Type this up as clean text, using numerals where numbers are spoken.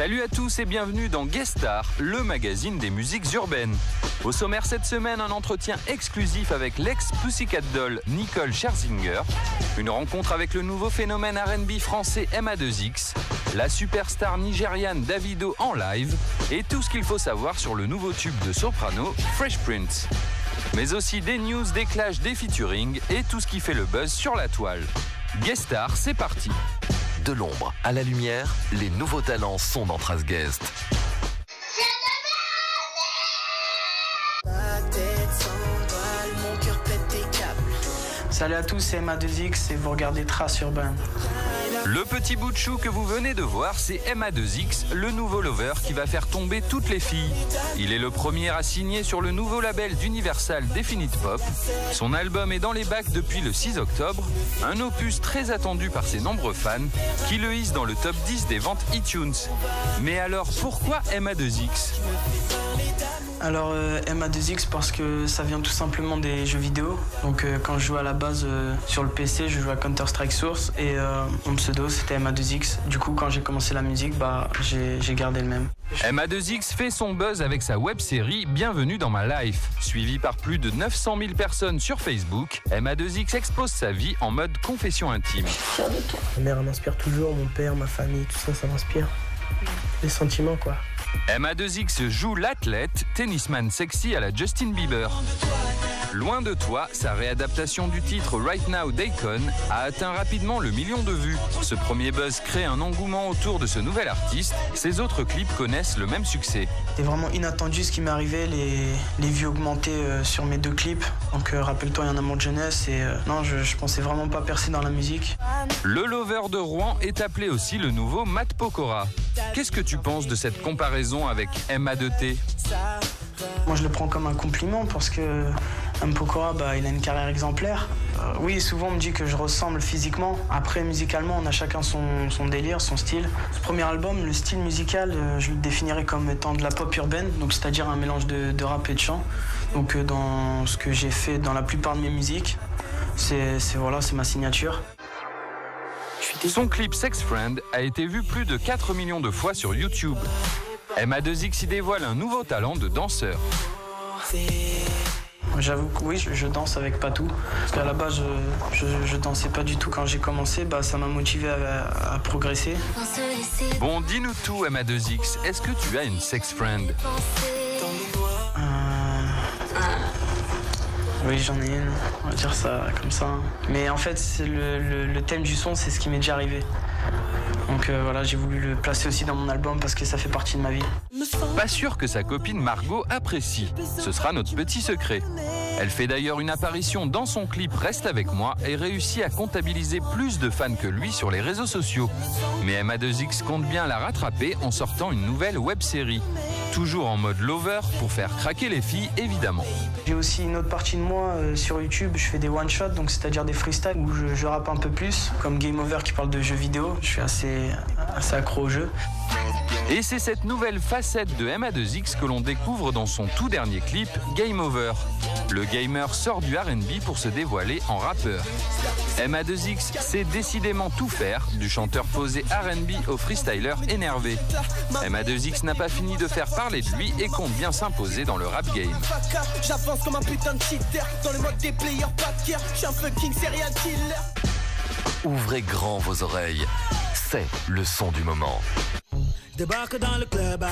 Salut à tous et bienvenue dans Guest Star, le magazine des musiques urbaines. Au sommaire cette semaine, un entretien exclusif avec l'ex-Pussycat Doll Nicole Scherzinger, une rencontre avec le nouveau phénomène R&B français MA2X, la superstar nigériane Davido en live et tout ce qu'il faut savoir sur le nouveau tube de soprano Fresh Prince. Mais aussi des news, des clashs, des featuring et tout ce qui fait le buzz sur la toile. Guest Star, c'est parti. De l'ombre à la lumière, les nouveaux talents sont dans Trace Guest. Salut à tous, c'est MA2X et vous regardez Trace Urbaine. Le petit bout de chou que vous venez de voir, c'est MA2X, le nouveau lover qui va faire tomber toutes les filles. Il est le premier à signer sur le nouveau label d'Universal Definite Pop. Son album est dans les bacs depuis le 6 octobre, un opus très attendu par ses nombreux fans qui le hissent dans le top 10 des ventes iTunes. Mais alors pourquoi MA2X ? Alors MA2X parce que ça vient tout simplement des jeux vidéo. Donc quand je jouais à la base sur le PC, je jouais à Counter-Strike Source et mon pseudo c'était MA2X. Du coup quand j'ai commencé la musique, j'ai gardé le même. MA2X fait son buzz avec sa web-série Bienvenue dans ma life. Suivi par plus de 900 000 personnes sur Facebook, MA2X expose sa vie en mode confession intime. Ma mère m'inspire toujours, mon père, ma famille, tout ça, ça m'inspire. Les sentiments quoi. MA2X joue l'athlète, tennisman sexy à la Justin Bieber. Loin de toi, sa réadaptation du titre Right Now d'Akon a atteint rapidement le million de vues. Ce premier buzz crée un engouement autour de ce nouvel artiste. Ses autres clips connaissent le même succès. C'est vraiment inattendu ce qui m'est arrivé, les vues augmentées sur mes deux clips. Donc rappelle-toi, il y en a mon jeunesse et non, je pensais vraiment pas percer dans la musique. Le lover de Rouen est appelé aussi le nouveau Matt Pokora. Qu'est-ce que tu penses de cette comparaison avec MA2T ? Moi je le prends comme un compliment parce que M. Pokora, il a une carrière exemplaire. Oui, souvent on me dit que je ressemble physiquement. Après, musicalement, on a chacun son délire, son style. Ce premier album, le style musical, je le définirais comme étant de la pop urbaine, donc c'est-à-dire un mélange de rap et de chant. Donc dans ce que j'ai fait dans la plupart de mes musiques, c'est ma signature. Son clip Sex Friend a été vu plus de 4 millions de fois sur YouTube. MA2X y dévoile un nouveau talent de danseur. J'avoue que oui, je danse avec Patou. Parce qu'à la base, je dansais pas du tout quand j'ai commencé. Ça m'a motivé à progresser. Bon, dis-nous tout, MA2X. Est-ce que tu as une sex friend ? Oui, j'en ai une. On va dire ça comme ça. Mais en fait, c'est le thème du son, c'est ce qui m'est déjà arrivé. Donc voilà, j'ai voulu le placer aussi dans mon album parce que ça fait partie de ma vie. Pas sûr que sa copine Margot apprécie. Ce sera notre petit secret. Elle fait d'ailleurs une apparition dans son clip Reste avec moi et réussit à comptabiliser plus de fans que lui sur les réseaux sociaux. Mais MA2X compte bien la rattraper en sortant une nouvelle web-série. Toujours en mode lover pour faire craquer les filles, évidemment. J'ai aussi une autre partie de moi sur YouTube, je fais des one-shots, donc c'est-à-dire des freestyles où je rappe un peu plus, comme Game Over qui parle de jeux vidéo. Je suis assez accro au jeu. Et c'est cette nouvelle facette de MA2X que l'on découvre dans son tout dernier clip, Game Over. Le gamer sort du R&B pour se dévoiler en rappeur. MA2X sait décidément tout faire, du chanteur posé R&B au freestyler énervé. MA2X n'a pas fini de faire parler de lui et compte bien s'imposer dans le rap game. J'avance comme un putain de cheater, dans le mode des players pas de guerre, je suis un fucking serial killer. Ouvrez grand vos oreilles, c'est le son du moment. Débarque dans le club.